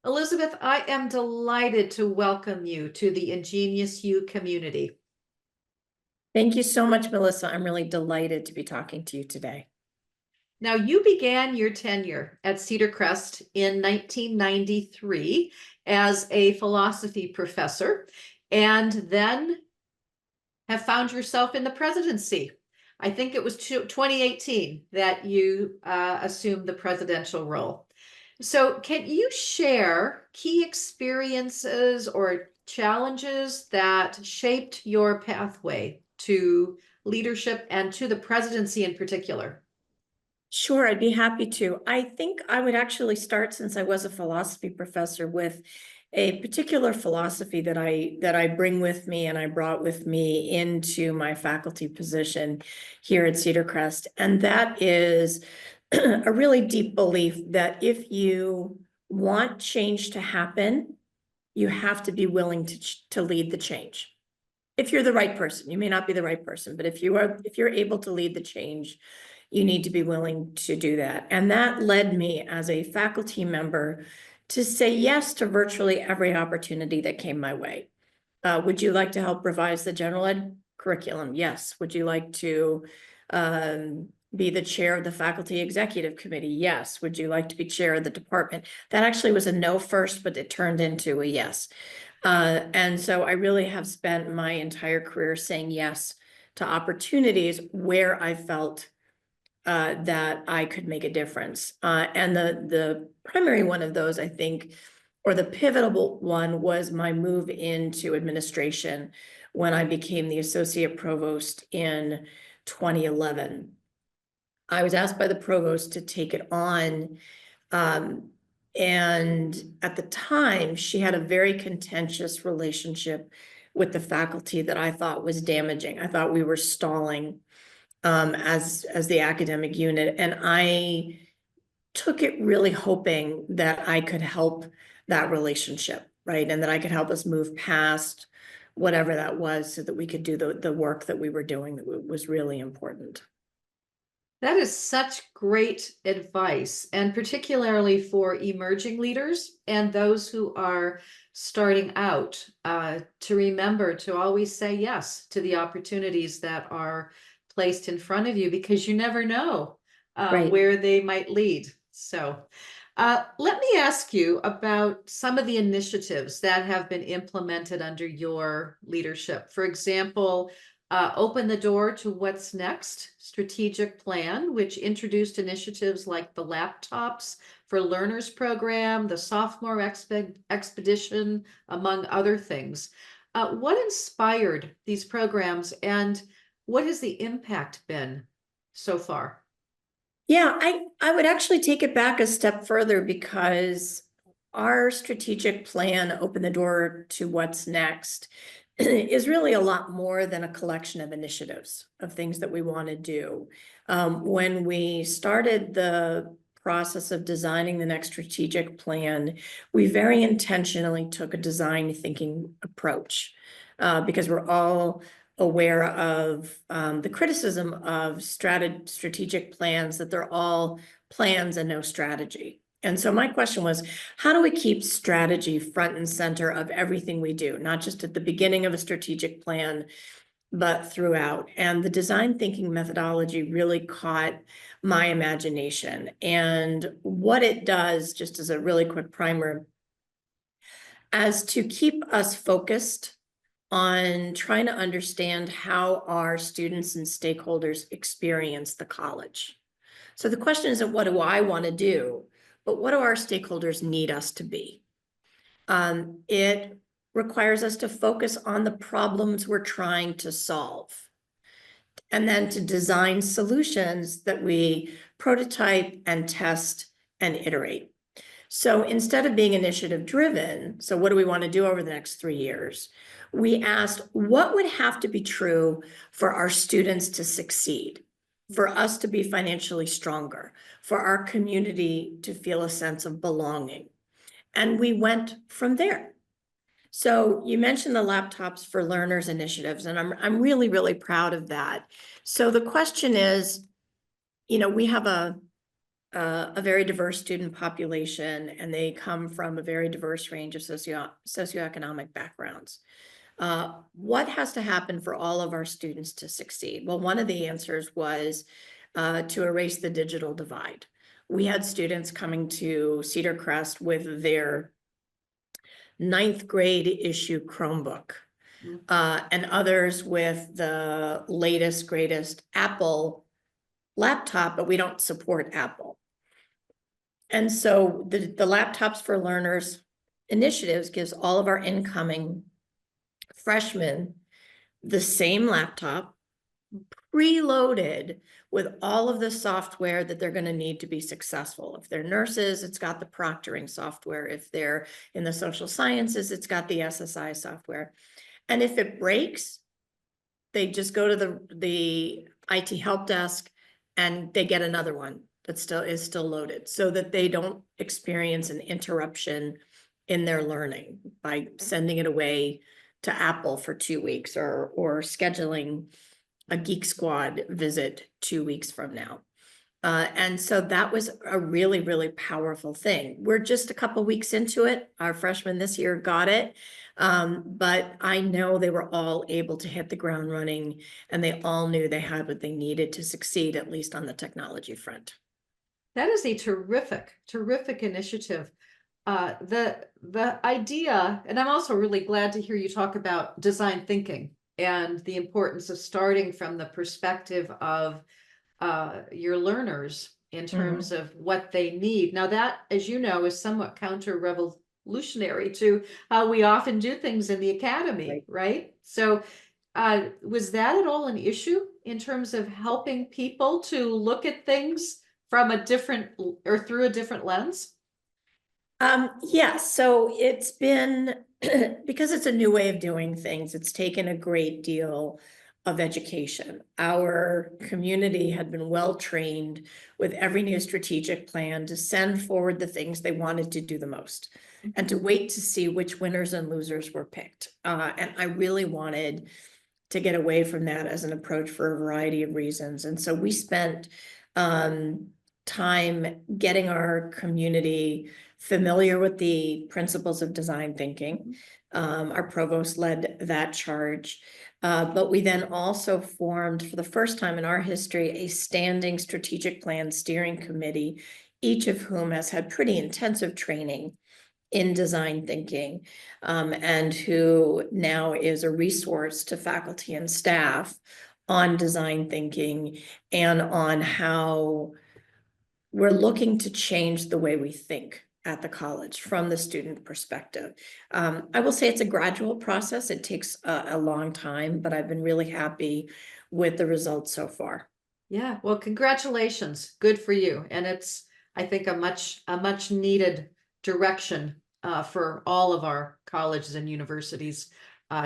Elizabeth, I am delighted to welcome you to the IngeniousU community. Thank you so much, Melissa. I'm really delighted to be talking to you today. Now, you began your tenure at Cedar Crest in 1993 as a philosophy professor, and then have found yourself in the presidency. I think it was 2018 that you assumed the presidential role. So, can you share key experiences or challenges that shaped your pathway to leadership and to the presidency in particular? Sure, I'd be happy to. I think I would actually start, since I was a philosophy professor, with a particular philosophy that I bring with me and I brought with me into my faculty position here at Cedar Crest. And that is a really deep belief that if you want change to happen, you have to be willing to lead the change. If you're the right person, you may not be the right person, but if you're able to lead the change, you need to be willing to do that. And that led me as a faculty member to say yes to virtually every opportunity that came my way. Would you like to help revise the general ed curriculum? Yes. Would you like to be the chair of the faculty executive committee? Yes. Would you like to be chair of the department? That actually was a no first, but it turned into a yes. And so I really have spent my entire career saying yes to opportunities where I felt that I could make a difference. And the primary one of those, I think, or the pivotal one, was my move into administration when I became the associate provost in 2011. I was asked by the provost to take it on. And at the time, she had a very contentious relationship with the faculty that I thought was damaging. I thought we were stalling as the academic unit. And I took it really hoping that I could help that relationship, right? And that I could help us move past whatever that was so that we could do the work that we were doing that was really important. That is such great advice, and particularly for emerging leaders and those who are starting out, to remember to always say yes to the opportunities that are placed in front of you, because you never know Right. where they might lead. So, let me ask you about some of the initiatives that have been implemented under your leadership. For example, Open the Door to What's Next strategic plan, which introduced initiatives like the Laptops for Learners program, the Sophomore Expedition, among other things. What inspired these programs, and what has the impact been so far? Yeah, I would actually take it back a step further, because our strategic plan, Open the Door to What's Next, is really a lot more than a collection of initiatives of things that we want to do. When we started the process of designing the next strategic plan, we very intentionally took a design thinking approach, because we're all aware of the criticism of strategic plans, that they're all plans and no strategy. And so my question was, how do we keep strategy front and center of everything we do, not just at the beginning of a strategic plan, but throughout? And the design thinking methodology really caught my imagination. And what it does, just as a really quick primer, as to keep us focused on trying to understand how our students and stakeholders experience the college. So the question isn't, what do I want to do, but what do our stakeholders need us to be? It requires us to focus on the problems we're trying to solve, and then to design solutions that we prototype and test and iterate. So instead of being initiative driven, so what do we want to do over the next 3 years? We asked, what would have to be true for our students to succeed, for us to be financially stronger, for our community to feel a sense of belonging? And we went from there. So you mentioned the Laptops for Learners initiatives, and I'm really, really proud of that. So the question is, we have a a very diverse student population, and they come from a very diverse range of socioeconomic backgrounds. What has to happen for all of our students to succeed? Well, one of the answers was to erase the digital divide. We had students coming to Cedar Crest with their 9th grade issue Chromebook, and others with the latest, greatest Apple laptop, but we don't support Apple. And so the Laptops for Learners initiatives gives all of our incoming freshmen the same laptop, preloaded with all of the software that they're going to need to be successful. If they're nurses, it's got the proctoring software. If they're in the social sciences, it's got the SSI software. And if it breaks, they just go to the IT help desk and they get another one that is still loaded, so that they don't experience an interruption in their learning by sending it away to Apple for 2 weeks or scheduling a Geek Squad visit 2 weeks from now. And so that was a really, really powerful thing. We're just a couple weeks into it. Our freshmen this year got it. But I know they were all able to hit the ground running, and they all knew they had what they needed to succeed, at least on the technology front. That is a terrific initiative. The idea, and I'm also really glad to hear you talk about design thinking and the importance of starting from the perspective of your learners in terms of what they need. Now that, as you know, is somewhat counter-revolutionary to how we often do things in the academy, right? So was that at all an issue in terms of helping people to look at things from a different or through a different lens? Yeah, so it's been, because it's a new way of doing things, it's taken a great deal of education. Our community had been well trained with every new strategic plan to send forward the things they wanted to do the most, and to wait to see which winners and losers were picked. And I really wanted to get away from that as an approach for a variety of reasons. And so we spent time getting our community familiar with the principles of design thinking. Our provost led that charge. But we then also formed, for the first time in our history, a standing strategic plan steering committee, each of whom has had pretty intensive training in design thinking, and who now is a resource to faculty and staff on design thinking and on how we're looking to change the way we think at the college from the student perspective. I will say it's a gradual process. It takes a long time, but I've been really happy with the results so far. Yeah, well, congratulations. Good for you. And it's, I think, a much needed direction for all of our colleges and universities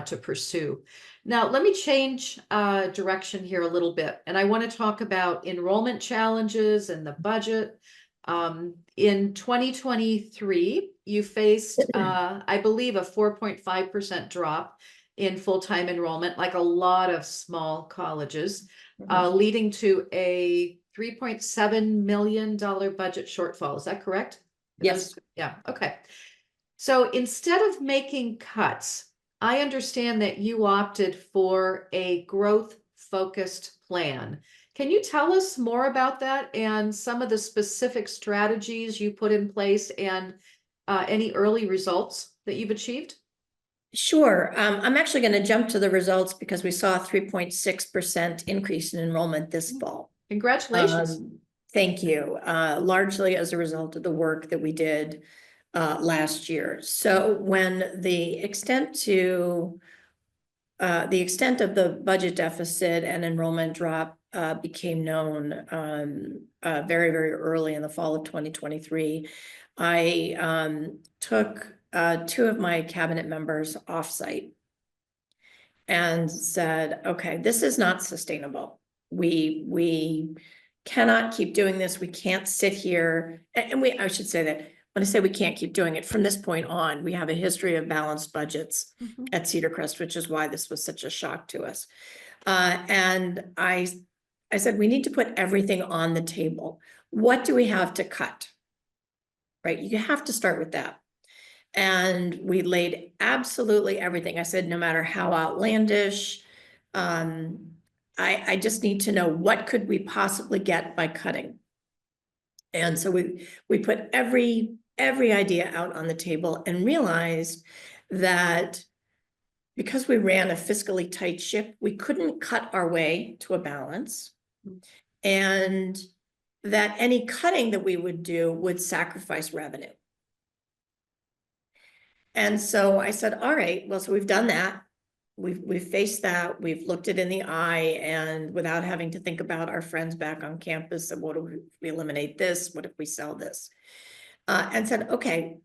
to pursue. Now, let me change direction here a little bit. And I want to talk about enrollment challenges and the budget. In 2023, you faced, I believe, a 4.5% drop in full-time enrollment, like a lot of small colleges, leading to a $3.7 million budget shortfall. Is that correct? Yes. Yeah, okay. So instead of making cuts, I understand that you opted for a growth-focused plan. Can you tell us more about that and some of the specific strategies you put in place and any early results that you've achieved? Sure. I'm actually going to jump to the results because we saw a 3.6% increase in enrollment this fall. Congratulations. Thank you. Largely as a result of the work that we did last year. So when the extent of the budget deficit and enrollment drop became known very, very early in the fall of 2023, I took 2 of my cabinet members offsite and said, okay, this is not sustainable. We cannot keep doing this. We can't sit here. And I should say that when I say we can't keep doing it, from this point on, we have a history of balanced budgets at Cedar Crest, which is why this was such a shock to us. And I I said, we need to put everything on the table. What do we have to cut? Right? You have to start with that. And we laid absolutely everything. I said, no matter how outlandish, I just need to know what could we possibly get by cutting. And so we put every idea out on the table and realized that because we ran a fiscally tight ship, we couldn't cut our way to a balance. And that any cutting that we would do would sacrifice revenue. And so I said, all right, well, so we've done that. We've faced that. We've looked it in the eye, and without having to think about our friends back on campus and what if we eliminate this? What if we sell this? And said, okay,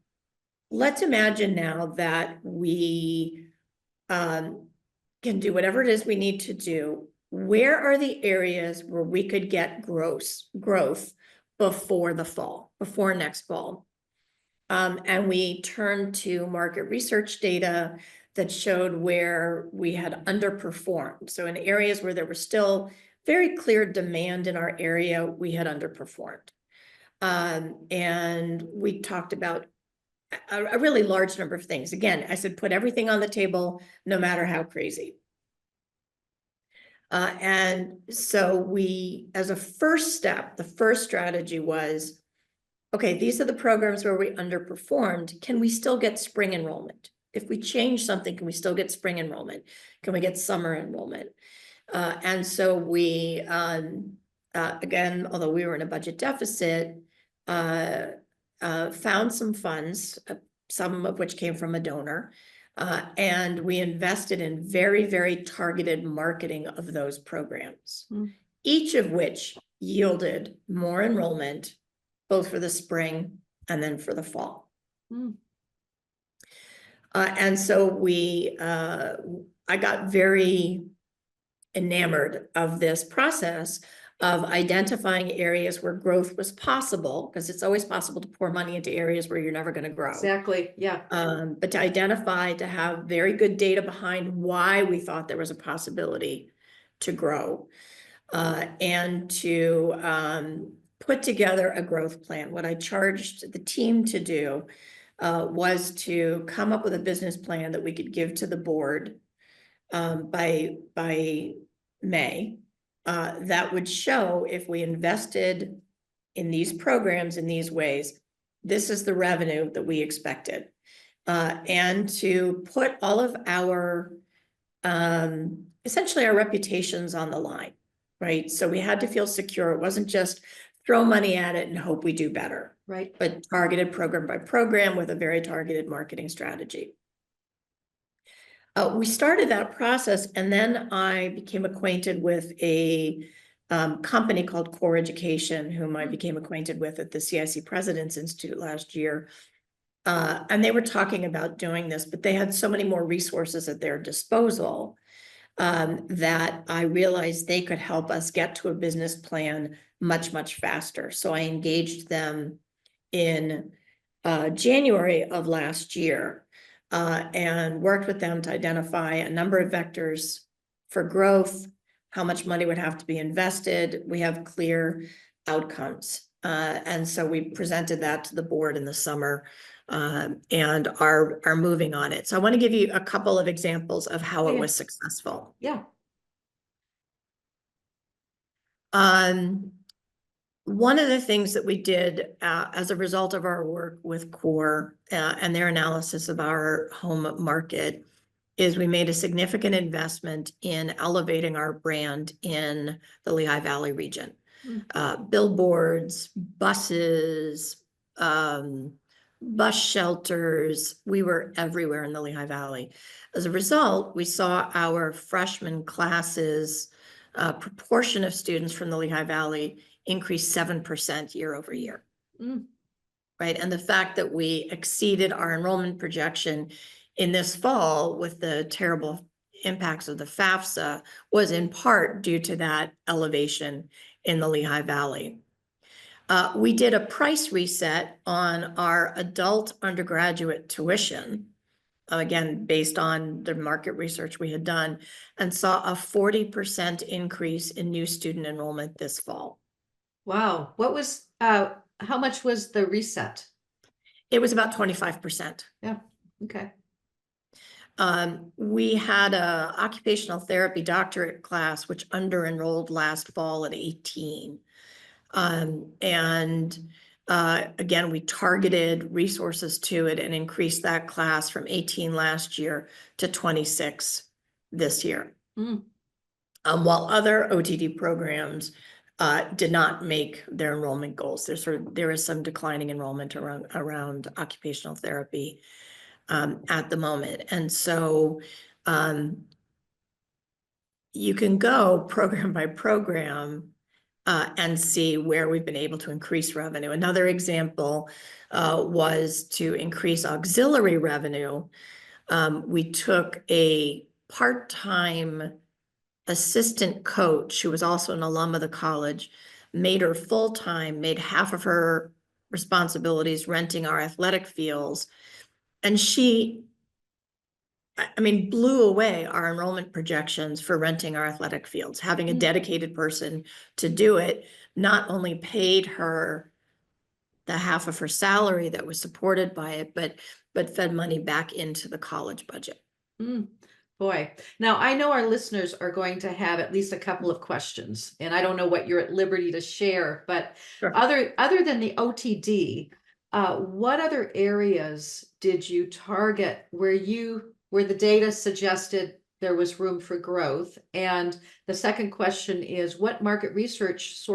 let's imagine now that we can do whatever it is we need to do. Where are the areas where we could get growth before the fall, before next fall? And we turned to market research data that showed where we had underperformed. So in areas where there was still very clear demand in our area, we had underperformed. And we talked about a really large number of things. Again, I said, put everything on the table, no matter how crazy. And so we, as a first step, the first strategy was, okay, these are the programs where we underperformed. Can we still get spring enrollment? If we change something, can we still get spring enrollment? Can we get summer enrollment? And so we, again, although we were in a budget deficit, found some funds, some of which came from a donor, and we invested in very, very targeted marketing of those programs, each of which yielded more enrollment, both for the spring and then for the fall. And so I got very enamored of this process of identifying areas where growth was possible, because it's always possible to pour money into areas where you're never going to grow. Exactly, yeah. But to identify, to have very good data behind why we thought there was a possibility to grow, and to put together a growth plan. What I charged the team to do was to come up with a business plan that we could give to the board by May, that would show if we invested in these programs in these ways, this is the revenue that we expected. And to put all of our, essentially our reputations on the line, right? So we had to feel secure. It wasn't just throw money at it and hope we do better. Right. But targeted program by program with a very targeted marketing strategy. We started that process, and then I became acquainted with a company called Core Education, whom I became acquainted with at the CIC President's Institute last year. And they were talking about doing this, but they had so many more resources at their disposal that I realized they could help us get to a business plan much, much faster. So I engaged them in January of last year. And worked with them to identify a number of vectors for growth, how much money would have to be invested. We have clear outcomes. And so we presented that to the board in the summer and are moving on it. So I want to give you a couple of examples of how it was successful. Yeah. One of the things that we did as a result of our work with Core and their analysis of our home market is we made a significant investment in elevating our brand in the Lehigh Valley region. Billboards, buses, bus shelters, we were everywhere in the Lehigh Valley. As a result, we saw our freshman classes, proportion of students from the Lehigh Valley increased 7% year over year. Right. And the fact that we exceeded our enrollment projection in this fall with the terrible impacts of the FAFSA was in part due to that elevation in the Lehigh Valley. We did a price reset on our adult undergraduate tuition again, based on the market research we had done, and saw a 40% increase in new student enrollment this fall. Wow. How much was the reset? It was about 25%. Yeah. Okay. We had a occupational therapy doctorate class, which under-enrolled last fall at 18. Again, we targeted resources to it and increased that class from 18 last year to 26 this year. Mm. While other OTD programs did not make their enrollment goals. There is some declining enrollment around occupational therapy at the moment. And so you can go program by program and see where we've been able to increase revenue. Another example was to increase auxiliary revenue. We took a part-time assistant coach who was also an alum of the college, made her full-time, made half of her responsibilities renting our athletic fields. And she, I mean, blew away our enrollment projections for renting our athletic fields. Having a dedicated person to do it not only paid her the half of her salary that was supported by it, but fed money back into the college budget. Mm. Boy, now I know our listeners are going to have at least a couple of questions, and I don't know what you're at liberty to share, but Sure. other than the OTD, what other areas did you target where the data suggested there was room for growth? And the second question is, what market research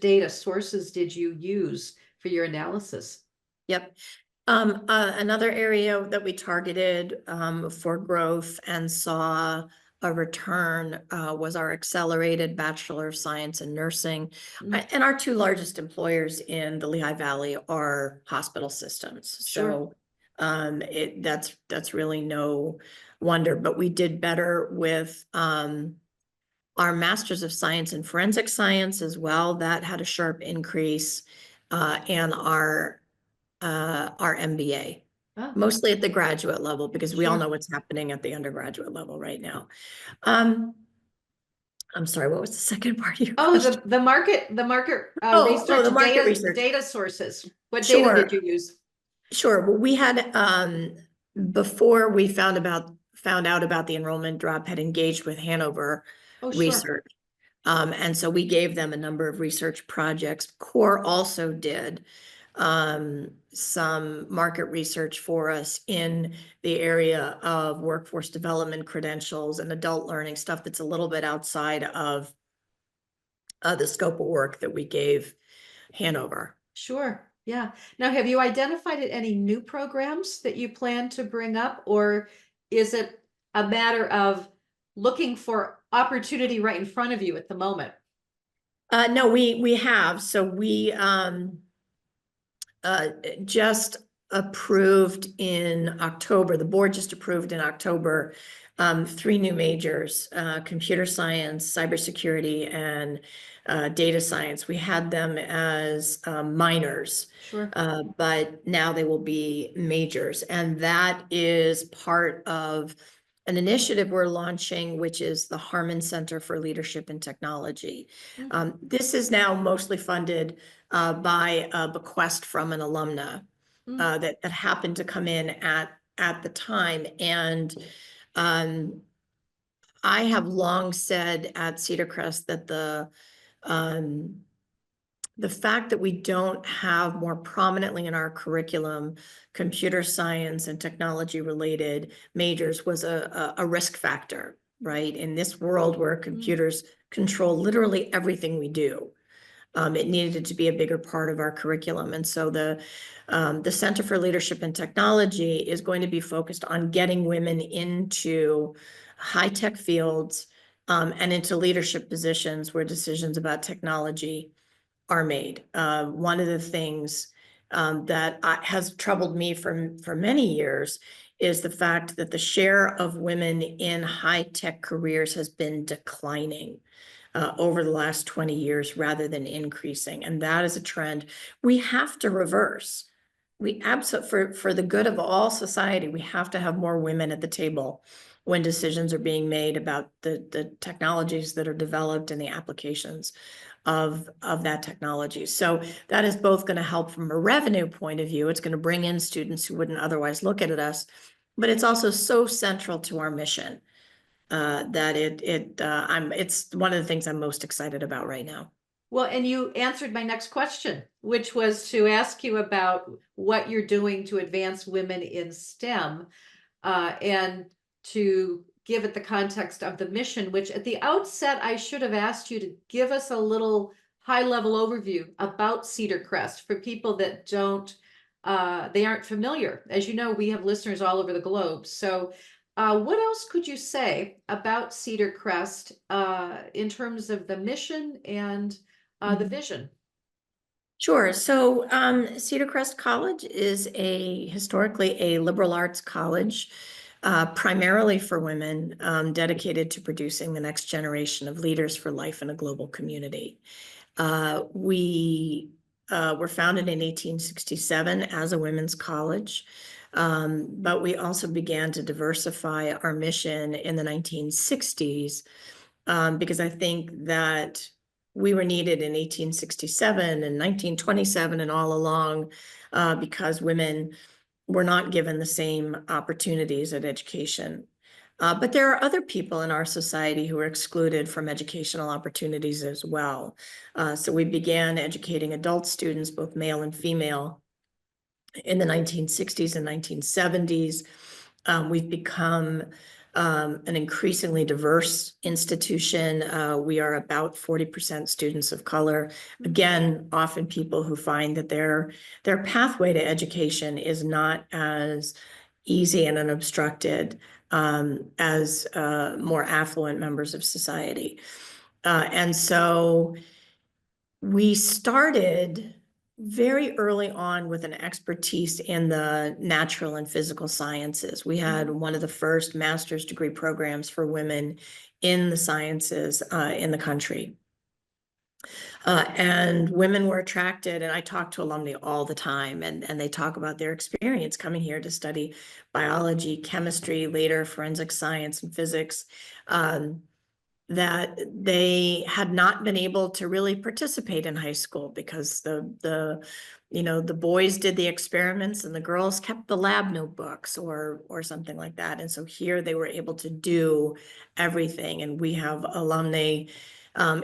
data sources did you use for your analysis? Yep. Another area that we targeted for growth and saw a return was our accelerated Bachelor of Science in Nursing. And our two largest employers in the Lehigh Valley are hospital systems. Sure. So that's really no wonder, but we did better with our Masters of Science in Forensic Science as well. That had a sharp increase, and our MBA. Oh, Mostly at the graduate level, because we all sure. know what's happening at the undergraduate level right now. I'm sorry, what was the second part of your Oh, question? the market research The market data research. data sources. What data Sure. did you use? Sure. Well, we had before we found out about the enrollment drop, had engaged with Hanover Oh, sure. Research. And so we gave them a number of research projects. CORE also did some market research for us in the area of workforce development credentials and adult learning, stuff that's a little bit outside of the scope of work that we gave Hanover. Sure. Yeah. Now, have you identified any new programs that you plan to bring up, or is it a matter of looking for opportunity right in front of you at the moment? No, we have. So we just approved in October, the board just approved in October, 3 new majors, computer science, cybersecurity, and data science. We had them as minors, Sure. but now they will be majors. And that is part of an initiative we're launching, which is the Harmon Center for Leadership and Technology. This is now mostly funded by a bequest from an alumna that happened to come in at the time. And I have long said at Cedar Crest that the fact that we don't have more prominently in our curriculum computer science and technology related majors was a risk factor, right? In this world where computers control literally everything we do, it needed to be a bigger part of our curriculum. And so the Center for Leadership and Technology is going to be focused on getting women into high-tech fields and into leadership positions where decisions about technology are made. One of the things that has troubled me for many years is the fact that the share of women in high-tech careers has been declining over the last 20 years rather than increasing. And that is a trend we have to reverse. We absolutely, for the good of all society, we have to have more women at the table when decisions are being made about the technologies that are developed and the applications of that technology. So that is both going to help from a revenue point of view. It's going to bring in students who wouldn't otherwise look at us, but it's also so central to our mission that it's one of the things I'm most excited about right now. Well, and you answered my next question, which was to ask you about what you're doing to advance women in STEM, and to give it the context of the mission, which at the outset, I should have asked you to give us a little high-level overview about Cedar Crest for people that they aren't familiar. As you know, we have listeners all over the globe. So what else could you say about Cedar Crest in terms of the mission and the vision? Sure. So Cedar Crest College is historically a liberal arts college, primarily for women, dedicated to producing the next generation of leaders for life in a global community. We were founded in 1867 as a women's college, but we also began to diversify our mission in the 1960s, because I think that we were needed in 1867 and 1927 and all along, because women were not given the same opportunities at education. But there are other people in our society who are excluded from educational opportunities as well. So we began educating adult students, both male and female, in the 1960s and 1970s. We've become an increasingly diverse institution. We are about 40% students of color. Again, often people who find that their pathway to education is not as easy and unobstructed as more affluent members of society. And so we started very early on with an expertise in the natural and physical sciences. We had one of the first master's degree programs for women in the sciences in the country. And women were attracted, and I talk to alumni all the time, and they talk about their experience coming here to study biology, chemistry, later forensic science and physics. That they had not been able to really participate in high school because the boys did the experiments and the girls kept the lab notebooks or something like that. And so here they were able to do everything. And we have alumni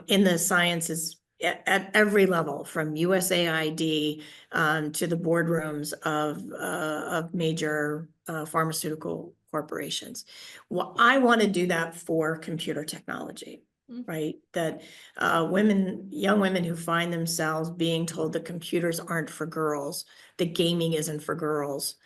in the sciences at every level, from USAID to the boardrooms of major pharmaceutical corporations. Well, I want to do that for computer technology, right? That young women who find themselves being told that computers aren't for girls, that gaming isn't for girls,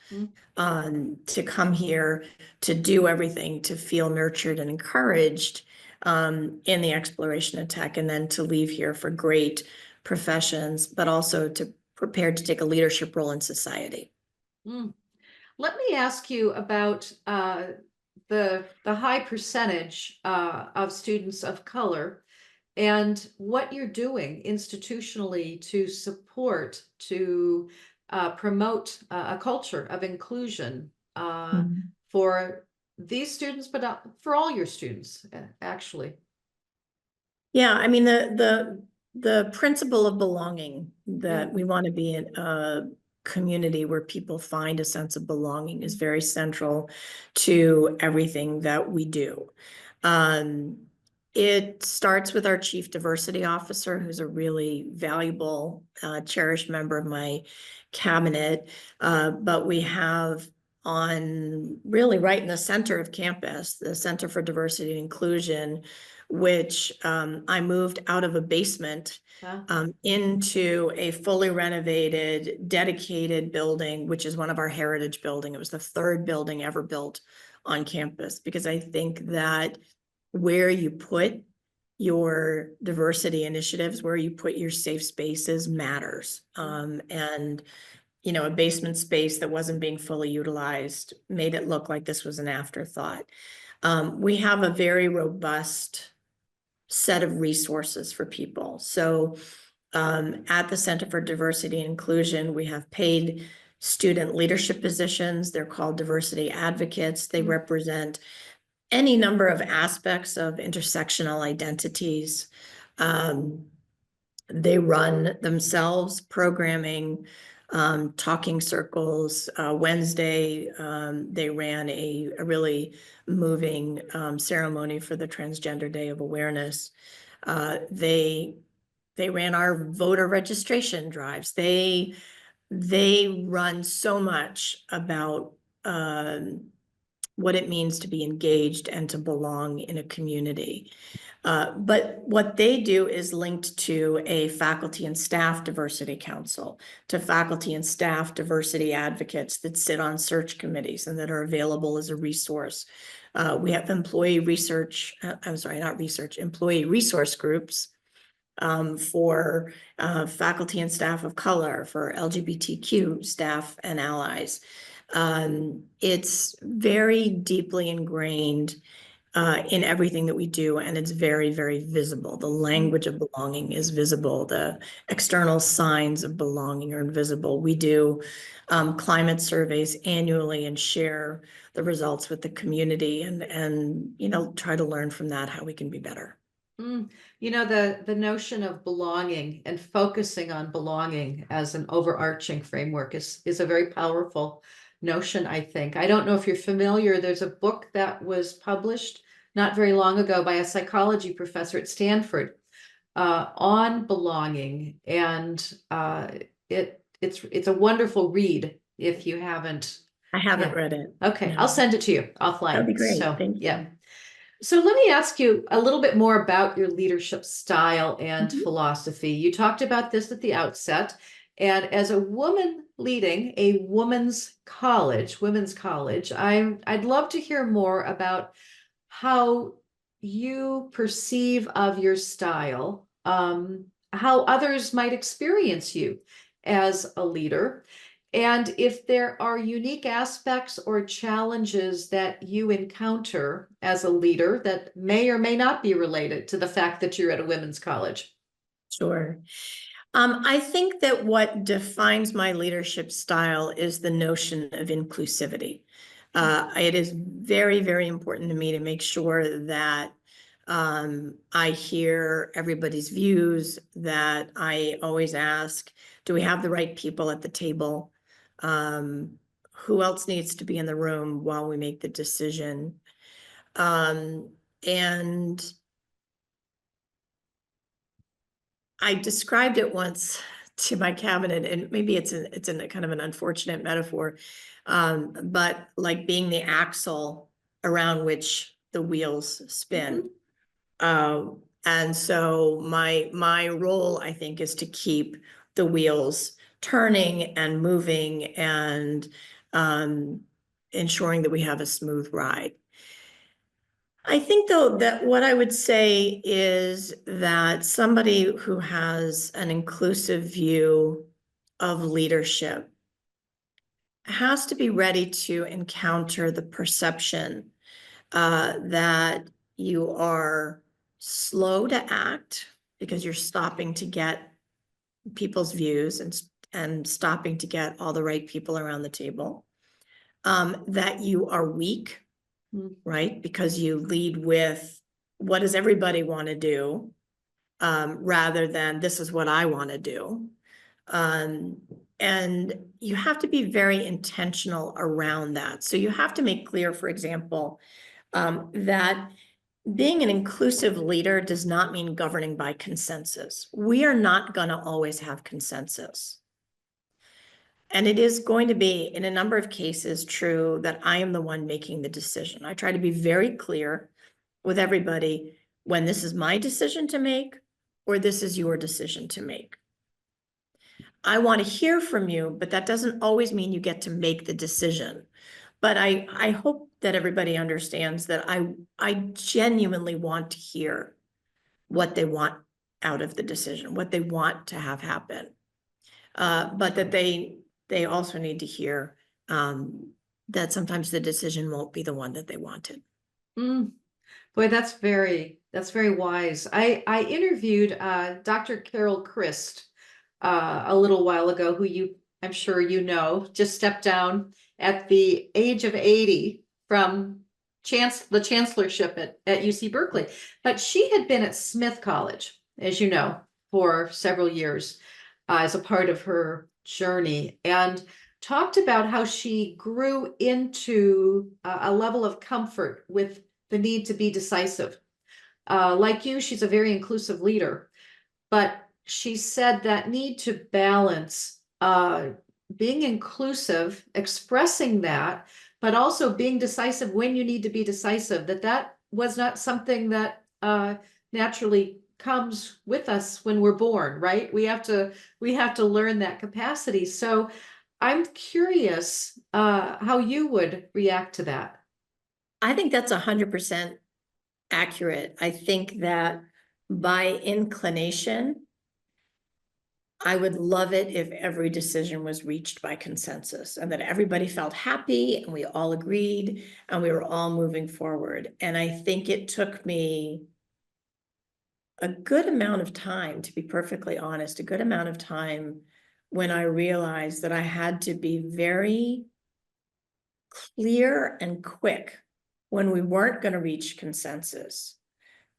to come here to do everything, to feel nurtured and encouraged in the exploration of tech, and then to leave here for great professions, but also to prepare to take a leadership role in society. Let me ask you about the high percentage of students of color and what you're doing institutionally to support, to promote a culture of inclusion for these students, but for all your students, actually. Yeah, I mean, the principle of belonging, that we want to be in a community where people find a sense of belonging, is very central to everything that we do. It starts with our chief diversity officer, who's a really valuable, cherished member of my cabinet. But we have on really right in the center of campus, the Center for Diversity and Inclusion, which I moved out of a basement into a fully renovated, dedicated building, which is one of our heritage buildings. It was the third building ever built on campus, because I think that where you put your diversity initiatives, where you put your safe spaces matters. And a basement space that wasn't being fully utilized made it look like this was an afterthought. We have a very robust set of resources for people. So at the Center for Diversity and Inclusion, we have paid student leadership positions. They're called diversity advocates. They Mm. represent any number of aspects of intersectional identities. They run themselves programming, talking circles. Wednesday, they ran a really moving ceremony for the Transgender Day of Awareness. They ran our voter registration drives. They run so much about what it means to be engaged and to belong in a community. But what they do is linked to a faculty and staff diversity council, to faculty and staff diversity advocates that sit on search committees and that are available as a resource. We have employee resource groups for faculty and staff of color, for LGBTQ staff and allies. It's very deeply ingrained in everything that we do, and it's very, very visible. The language of belonging is visible. The external signs of belonging are invisible. We do climate surveys annually and share the results with the community, and try to learn from that how we can be better. The notion of belonging and focusing on belonging as an overarching framework is a very powerful notion, I think. I don't know if you're familiar, there's a book that was published not very long ago by a psychology professor at Stanford on belonging, and it's a wonderful read if you haven't. I haven't read it. Okay, No. I'll send it to you offline. That'd be great. So, Thank you. yeah. So let me ask you a little bit more about your leadership style and philosophy. You talked about this at the outset, and as a woman leading a women's college, I'd love to hear more about how you perceive of your style, how others might experience you as a leader, and if there are unique aspects or challenges that you encounter as a leader that may or may not be related to the fact that you're at a women's college. Sure. I think that what defines my leadership style is the notion of inclusivity. It is very, very important to me to make sure that I hear everybody's views, that I always ask, do we have the right people at the table? Who else needs to be in the room while we make the decision? And I described it once to my cabinet, and maybe it's a kind of an unfortunate metaphor, but like being the axle around which the wheels spin. And so my role, I think, is to keep the wheels turning and moving and ensuring that we have a smooth ride. I think, though, that what I would say is that somebody who has an inclusive view of leadership has to be ready to encounter the perception that you are slow to act because you're stopping to get people's views and stopping to get all the right people around the table, that you are weak, right? Because you lead with what does everybody want to do, rather than this is what I want to do. And you have to be very intentional around that. So you have to make clear, for example, that being an inclusive leader does not mean governing by consensus. We are not going to always have consensus. And it is going to be, in a number of cases, true that I am the one making the decision. I try to be very clear with everybody when this is my decision to make or this is your decision to make. I want to hear from you, but that doesn't always mean you get to make the decision. But I hope that everybody understands that I genuinely want to hear what they want out of the decision, what they want to have happen. But that they also need to hear that sometimes the decision won't be the one that they wanted. Boy, that's very wise. I interviewed Dr. Carol Christ a little while ago, who you I'm sure you know, just stepped down at the age of 80 from the chancellorship at UC Berkeley. But she had been at Smith College, as you know, for several years as a part of her journey, and talked about how she grew into a level of comfort with the need to be decisive. Like you, she's a very inclusive leader, but she said that need to balance being inclusive, expressing that, but also being decisive when you need to be decisive, that was not something that naturally comes with us when we're born, right? We have to learn that capacity. So I'm curious how you would react to that. I think that's 100% accurate. I think that by inclination, I would love it if every decision was reached by consensus and that everybody felt happy and we all agreed and we were all moving forward. And I think it took me a good amount of time, to be perfectly honest, a good amount of time when I realized that I had to be very clear and quick when we weren't going to reach consensus,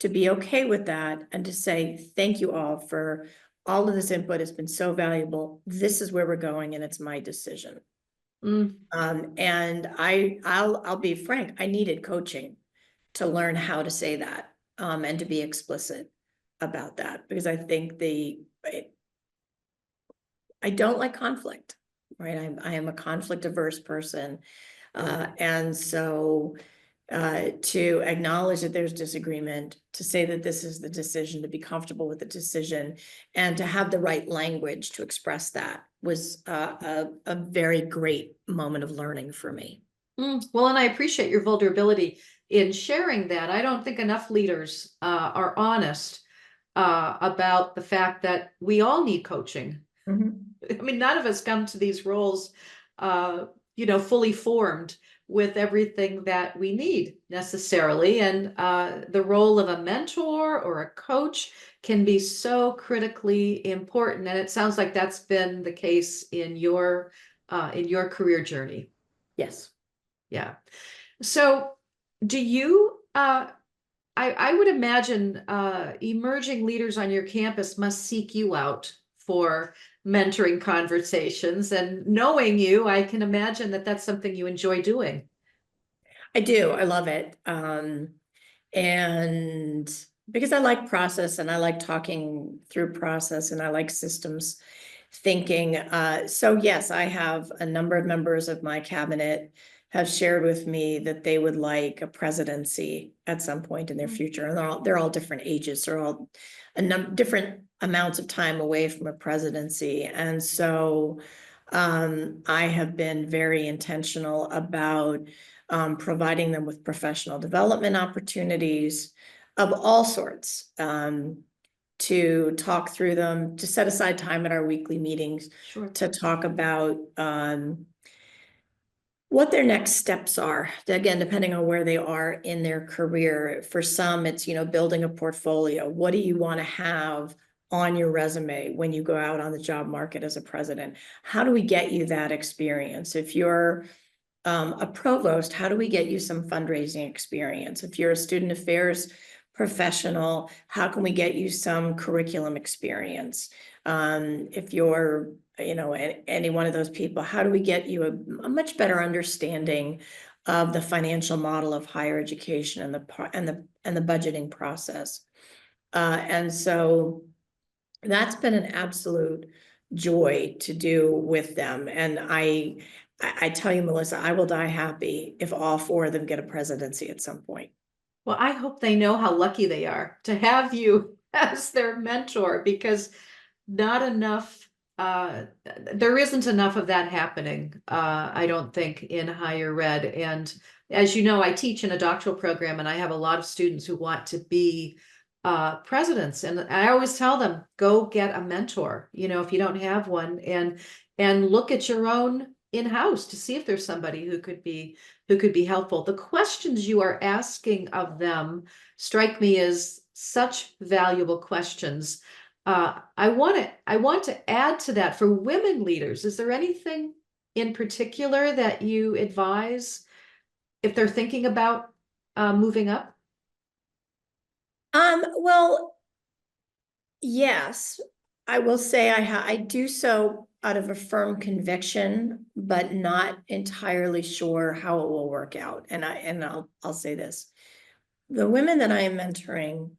to be okay with that and to say, thank you all for all of this input. Has been so valuable. This is where we're going and it's my decision. Mm. And I'll be frank, I needed coaching to learn how to say that and to be explicit about that, because I think I don't like conflict, right? I am a conflict averse person. And so to acknowledge that there's disagreement, to say that this is the decision, to be comfortable with the decision, and to have the right language to express that was a very great moment of learning for me. Well, and I appreciate your vulnerability in sharing that. I don't think enough leaders are honest about the fact that we all need coaching. I mean, none of us come to these roles, fully formed with everything that we need necessarily. And the role of a mentor or a coach can be so critically important. And it sounds like that's been the case in your career journey. Yes. Yeah. So do you, I would imagine emerging leaders on your campus must seek you out for mentoring conversations. And knowing you, I can imagine that that's something you enjoy doing. I do. I love it. And because I like process and I like talking through process and I like systems thinking. So yes, I have a number of members of my cabinet have shared with me that they would like a presidency at some point in their future. And they're all different ages. They're all different amounts of time away from a presidency. And so I have been very intentional about providing them with professional development opportunities of all sorts, to talk through them, to set aside time at our weekly meetings Sure. to talk about what their next steps are. Again, depending on where they are in their career. For some, it's, building a portfolio. What do you want to have on your resume when you go out on the job market as a president? How do we get you that experience? If you're a provost, how do we get you some fundraising experience? If you're a student affairs professional, how can we get you some curriculum experience? If you're, any one of those people, how do we get you a much better understanding of the financial model of higher education and the budgeting process? And so that's been an absolute joy to do with them. And I tell you, Melissa, I will die happy if all four of them get a presidency at some point. Well, I hope they know how lucky they are to have you as their mentor, because not enough, there isn't enough of that happening, I don't think, in higher ed. And as you know, I teach in a doctoral program and I have a lot of students who want to be presidents. And I always tell them, go get a mentor, if you don't have one, and look at your own in-house to see if there's somebody who could be helpful. The questions you are asking of them strike me as such valuable questions. I want to add to that for women leaders. Is there anything in particular that you advise if they're thinking about moving up? Well, yes, I will say I do so out of a firm conviction, but not entirely sure how it will work out. And I'll say this. The women that I am mentoring,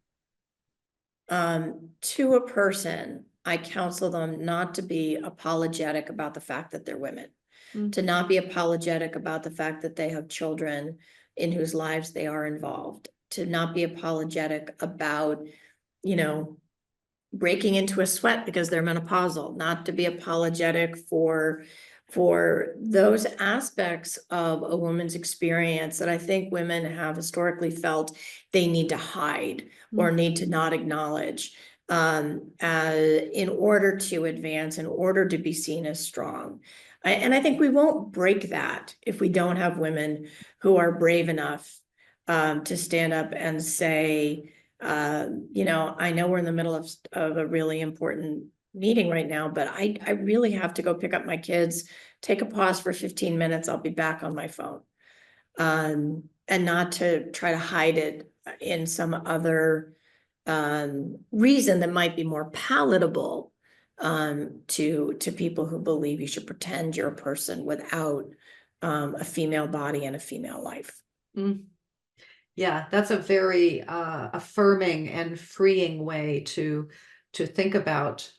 to a person, I counsel them not to be apologetic about the fact that they're women, to not be apologetic about the fact that they have children in whose lives they are involved, to not be apologetic about, you know, breaking into a sweat because they're menopausal, not to be apologetic for those aspects of a woman's experience that I think women have historically felt they need to hide or need to not acknowledge in order to advance, in order to be seen as strong. And I think we won't break that if we don't have women who are brave enough to stand up and say, I know we're in the middle of a really important meeting right now, but I really have to go pick up my kids, take a pause for 15 minutes. I'll be back on my phone. And not to try to hide it in some other reason that might be more palatable to people who believe you should pretend you're a person without a female body and a female life. Mm. Yeah, that's a very affirming and freeing way to think about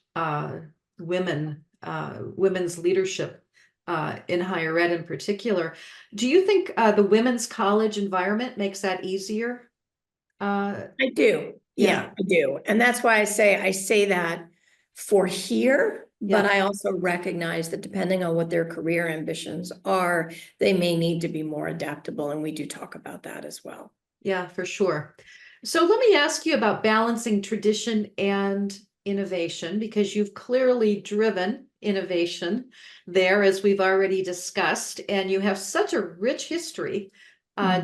women's leadership in higher ed in particular. Do you think the women's college environment makes that easier? I do. Yeah, I do. And that's why I say that for here, but Yeah. I also recognize that depending on what their career ambitions are, they may need to be more adaptable. And we do talk about that as well. Yeah, for sure. So let me ask you about balancing tradition and innovation, because you've clearly driven innovation there, as we've already discussed, and you have such a rich history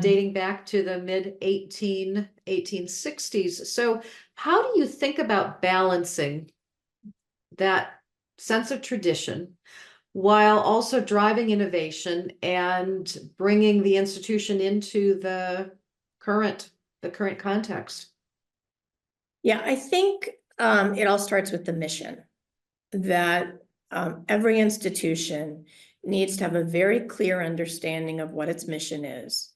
dating back to the mid 1860s. So how do you think about balancing that sense of tradition while also driving innovation and bringing the institution into current the current context? Yeah, I think it all starts with the mission that every institution needs to have a very clear understanding of what its mission is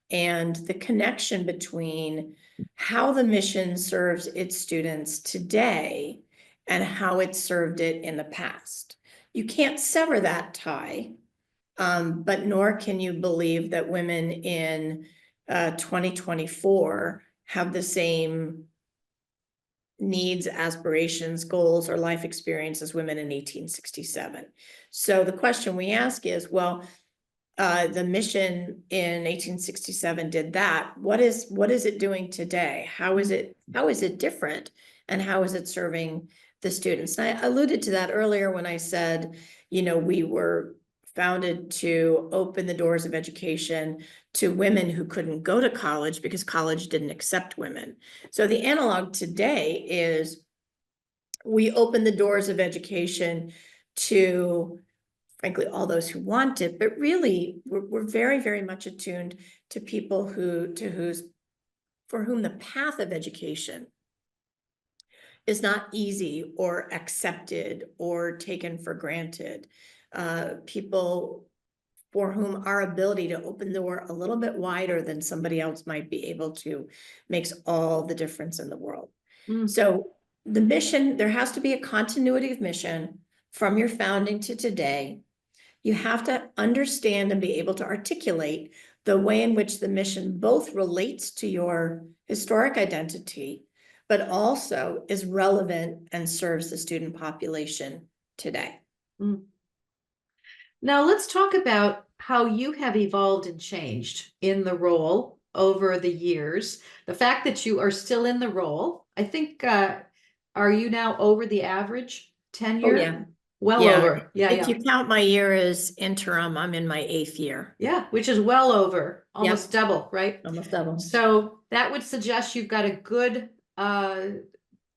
and the connection between how the mission serves its students today and how it served it in the past. You can't sever that tie, but nor can you believe that women in 2024 have the same needs, aspirations, goals, or life experience as women in 1867. So the question we ask is, well, the mission in 1867 did that. What is it doing today? How is it different? And how is it serving the students? And I alluded to that earlier when I said, we were founded to open the doors of education to women who couldn't go to college because college didn't accept women. So the analog today is we open the doors of education to, frankly, all those who want it, but really we're very, very much attuned to people for whom the path of education is not easy or accepted or taken for granted. People for whom our ability to open the door a little bit wider than somebody else might be able to makes all the difference in the world. So the mission, there has to be a continuity of mission from your founding to today. You have to understand and be able to articulate the way in which the mission both relates to your historic identity, but also is relevant and serves the student population today. Now let's talk about how you have evolved and changed in the role over the years. The fact that you are still in the role, I think, are you now over the average tenure? Oh, yeah. Well over. Yeah, if you count my year as interim, I'm in my 8th year. Yeah, which is well over, almost double, right? Almost double. So that would suggest you've got a good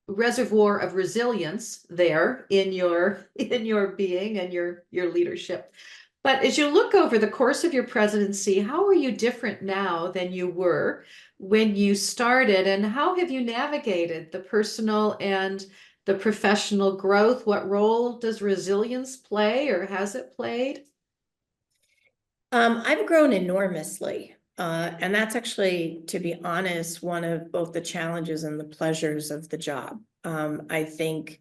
reservoir of resilience there in your in your being and your leadership. But as you look over the course of your presidency, how are you different now than you were when you started, and how have you navigated the personal and the professional growth? What role does resilience play, or has it played? I've grown enormously. And that's actually, to be honest, one of both the challenges and the pleasures of the job. I think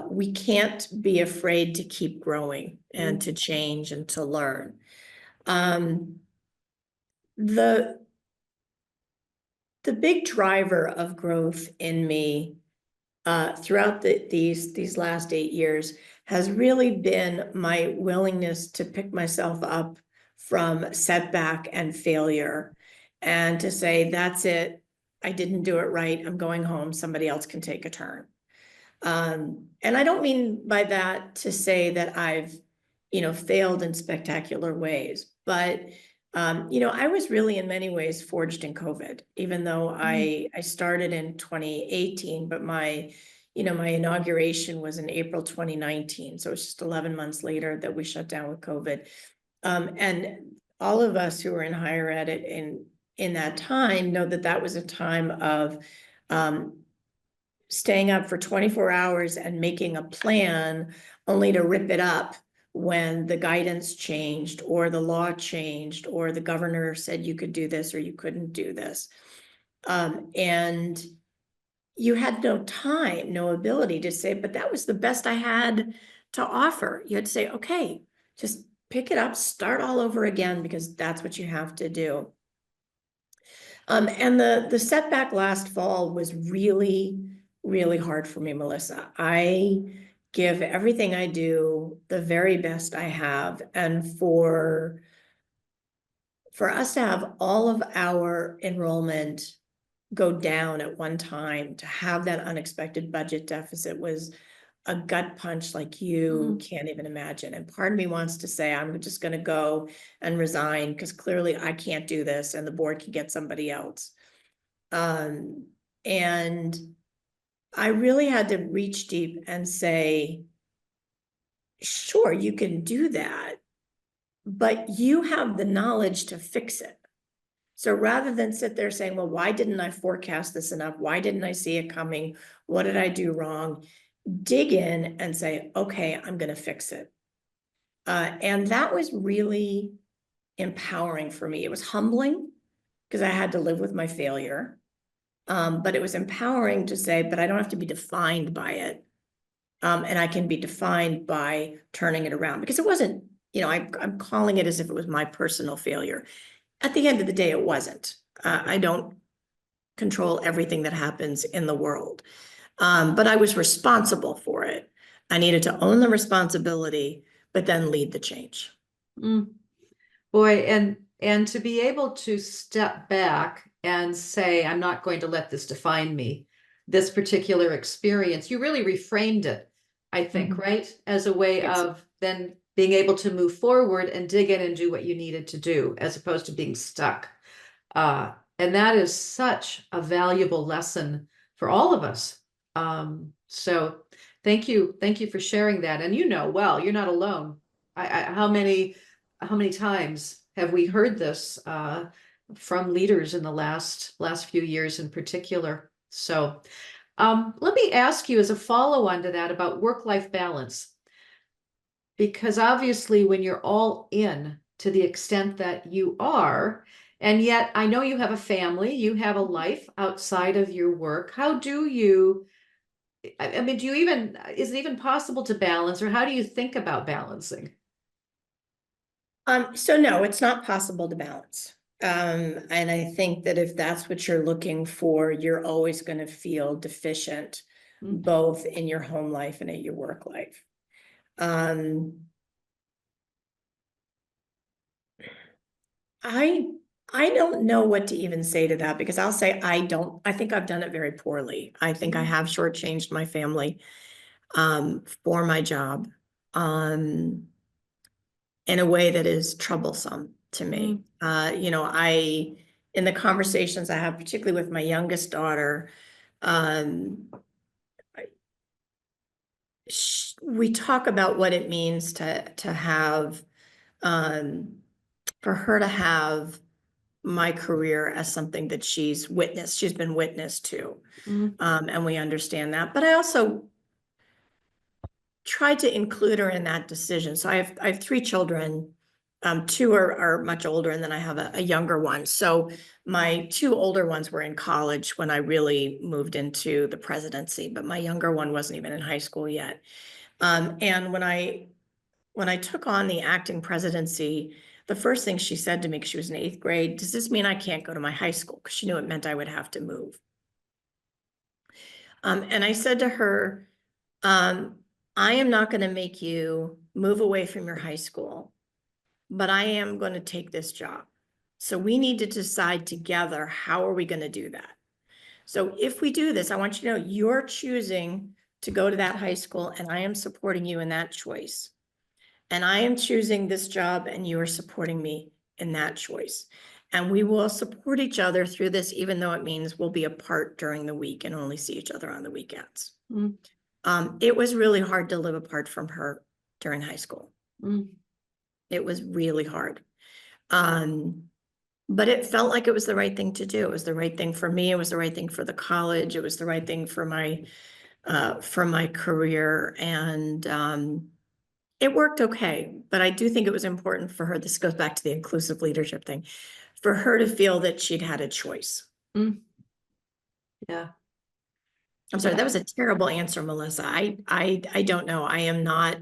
we can't be afraid to keep growing and to change and to learn. Um, the the big driver of growth in me throughout these last 8 years has really been my willingness to pick myself up from setback and failure and to say, that's it. I didn't do it right. I'm going home. Somebody else can take a turn. And I don't mean by that to say that I've, failed in spectacular ways, but I was really in many ways forged in COVID, even though I started in 2018, but my inauguration was in April 2019. So it's just 11 months later that we shut down with COVID. And all of us who were in higher ed in that time know that that was a time of um, staying up for 24 hours and making a plan only to rip it up when the guidance changed or the law changed or the governor said you could do this or you couldn't do this. And you had no time, no ability to say, but that was the best I had to offer. You had to say, okay, just pick it up, start all over again, because that's what you have to do. And the setback last fall was really, really hard for me, Melissa. I give everything I do the very best I have. And for us to have all of our enrollment go down at one time, to have that unexpected budget deficit was a gut punch like you can't even imagine. And part of me wants to say, I'm just going to go and resign because clearly I can't do this and the board can get somebody else. And I really had to reach deep and say, sure, you can do that, but you have the knowledge to fix it. So rather than sit there saying, well, why didn't I forecast this enough? Why didn't I see it coming? What did I do wrong? Dig in and say, okay, I'm going to fix it. And that was really empowering for me. It was humbling because I had to live with my failure. But it was empowering to say, but I don't have to be defined by it. And I can be defined by turning it around, because it wasn't, I'm calling it as if it was my personal failure. At the end of the day, it wasn't. I don't control everything that happens in the world. But I was responsible for it. I needed to own the responsibility, but then lead the change. Boy, and to be able to step back and say, I'm not going to let this define me, this particular experience, you really reframed it, I think, right? As a way of then being able to move forward and dig in and do what you needed to do, as opposed to being stuck. And that is such a valuable lesson for all of us. So thank you. Thank you for sharing that. And well, you're not alone. How many times have we heard this from leaders in the last few years in particular? So let me ask you as a follow-on to that about work-life balance, because obviously when you're all in to the extent that you are, and yet I know you have a family, you have a life outside of your work. How do you, I mean, is it even possible to balance, or how do you think about balancing? So no, it's not possible to balance. And I think that if that's what you're looking for, you're always going to feel deficient, both in your home life and at your work life. I don't know what to even say to that, because I'll say I think I've done it very poorly. I think I have shortchanged my family for my job in a way that is troublesome to me. In the conversations I have, particularly with my youngest daughter, we talk about what it means to have, for her to have my career as something that she's been witness to. Mm. And we understand that, but I also tried to include her in that decision. So I have 3 children. Two are much older, and then I have a younger one. So my 2 older ones were in college when I really moved into the presidency, but my younger one wasn't even in high school yet. And when I took on the acting presidency, the first thing she said to me, 'cause she was in 8th grade, does this mean I can't go to my high school? Because she knew it meant I would have to move. And I said to her, I am not going to make you move away from your high school, but I am going to take this job. So we need to decide together, how are we going to do that? So if we do this, I want you to know you're choosing to go to that high school, and I am supporting you in that choice. And I am choosing this job, and you are supporting me in that choice. And we will support each other through this, even though it means we'll be apart during the week and only see each other on the weekends. Mm. It was really hard to live apart from her during high school. Mm. It was really hard. But it felt like it was the right thing to do. It was the right thing for me. It was the right thing for the college. It was the right thing for my career. And it worked okay. But I do think it was important for her, this goes back to the inclusive leadership thing, for her to feel that she'd had a choice. Mm. Yeah. I'm sorry, that was a terrible answer, Melissa. I don't know. I am not,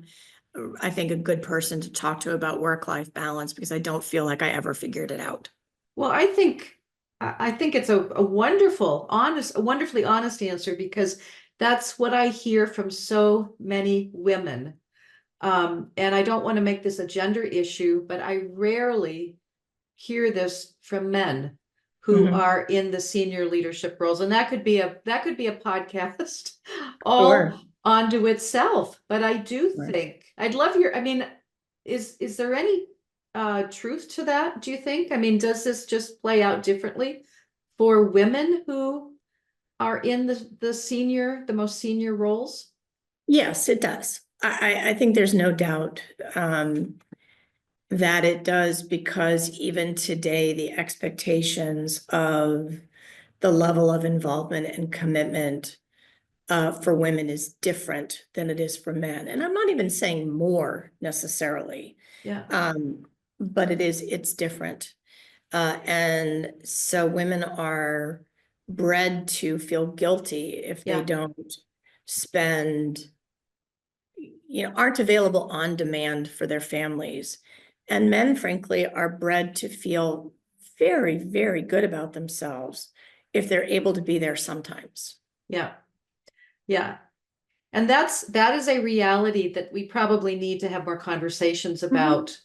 I think, a good person to talk to about work-life balance, because I don't feel like I ever figured it out. Well, I think it's a wonderfully honest answer, because that's what I hear from so many women. And I don't want to make this a gender issue, but I rarely hear this from men who Mhm. are in the senior leadership roles. And that could be a podcast all Sure. onto itself. But I do Right. think I'd love I mean, is there any truth to that, do you think? I mean, does this just play out differently for women who are in the most senior roles? Yes, it does. I think there's no doubt that it does, because even today, the expectations of the level of involvement and commitment for women is different than it is for men. And I'm not even saying more necessarily, Yeah. but it's different. And so women are bred to feel guilty if they Yeah. don't spend, aren't available on demand for their families. And men, frankly, are bred to feel very, very good about themselves if they're able to be there sometimes. Yeah. Yeah. And that is a reality that we probably need to have more conversations about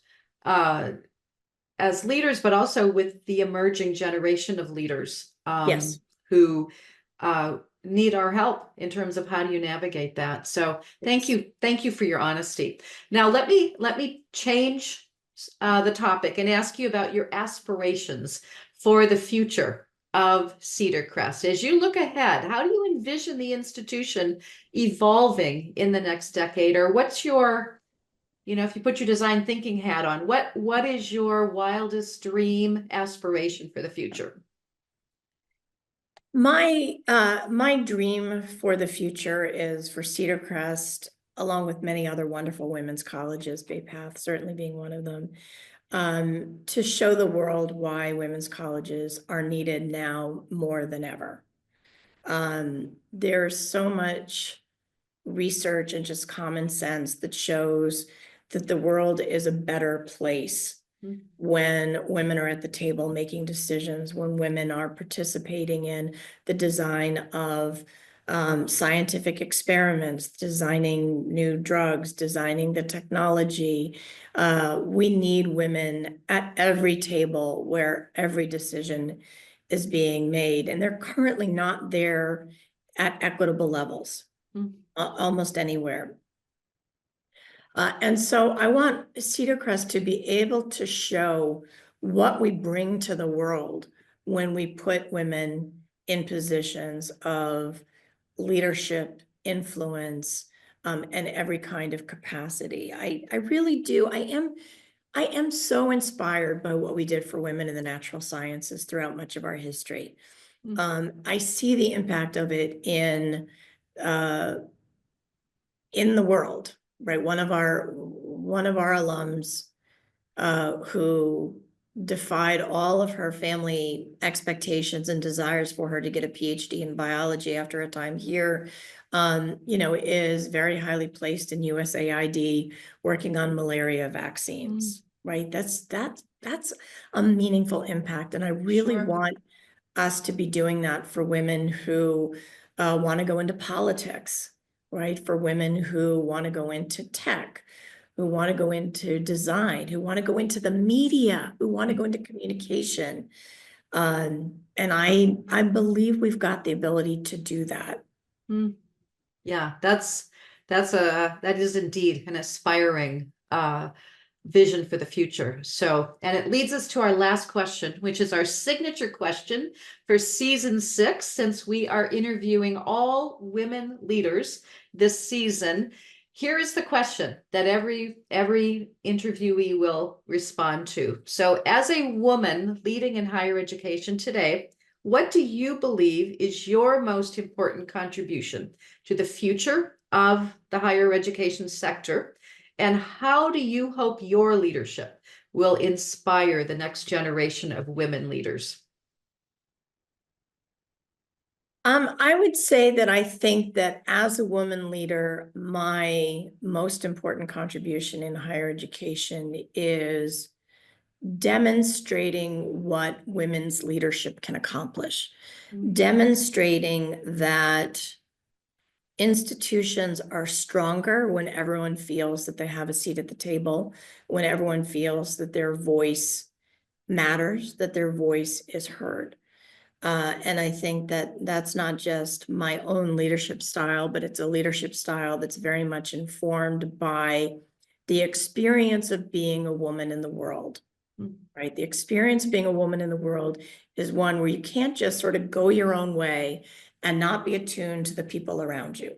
as leaders, but also with the emerging generation of leaders Yes. who need our help in terms of how do you navigate that. So thank you for your honesty. Now let me change the topic and ask you about your aspirations for the future of Cedar Crest. As you look ahead, how do you envision the institution evolving in the next decade? Or what's your, if you put your design thinking hat on, what is your wildest dream aspiration for the future? My dream for the future is for Cedar Crest, along with many other wonderful women's colleges, Bay Path certainly being one of them, to show the world why women's colleges are needed now more than ever. There's so much research and just common sense that shows that the world is a better place when women are at the table making decisions, when women are participating in the design of scientific experiments, designing new drugs, designing the technology. We need women at every table where every decision is being made, and they're currently not there at equitable levels, almost anywhere. And so I want Cedar Crest to be able to show what we bring to the world when we put women in positions of leadership, influence, and every kind of capacity. I really do. I am so inspired by what we did for women in the natural sciences throughout much of our history. I see the impact of it in the world, right? One of our alums who defied all of her family expectations and desires for her to get a PhD in biology after a time here, is very highly placed in USAID working on malaria vaccines, right? That's a meaningful impact. And I really want us to be doing that for women who want to go into politics, right? For women who want to go into tech, who want to go into design, who want to go into the media, who want to go into communication. And I believe we've got the ability to do that. Yeah, that is indeed an aspiring vision for the future. So, and it leads us to our last question, which is our signature question for season 6, since we are interviewing all women leaders this season. Here is the question that every interviewee will respond to. So, as a woman leading in higher education today, what do you believe is your most important contribution to the future of the higher education sector? And how do you hope your leadership will inspire the next generation of women leaders? I would say that I think that as a woman leader, my most important contribution in higher education is demonstrating what women's leadership can accomplish, demonstrating that institutions are stronger when everyone feels that they have a seat at the table, when everyone feels that their voice matters, that their voice is heard. And I think that that's not just my own leadership style, but it's a leadership style that's very much informed by the experience of being a woman in the world, right? The experience of being a woman in the world is one where you can't just sort of go your own way and not be attuned to the people around you.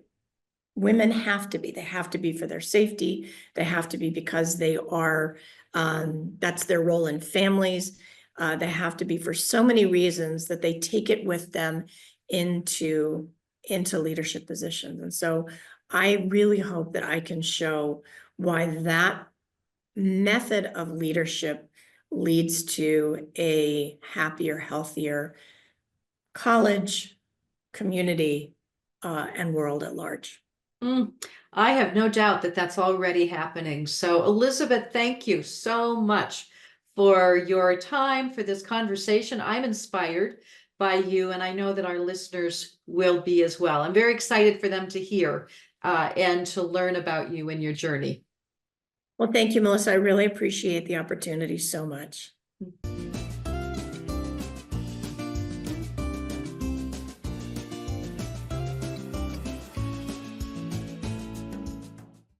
Women have to be. They have to be for their safety. They have to be because they are, that's their role in families. They have to be for so many reasons that they take it with them into leadership positions. And so I really hope that I can show why that method of leadership leads to a happier, healthier college, community, and world at large. I have no doubt that that's already happening. So, Elizabeth, thank you so much for your time, for this conversation. I'm inspired by you, and I know that our listeners will be as well. I'm very excited for them to hear and to learn about you and your journey. Well, thank you, Melissa. I really appreciate the opportunity so much.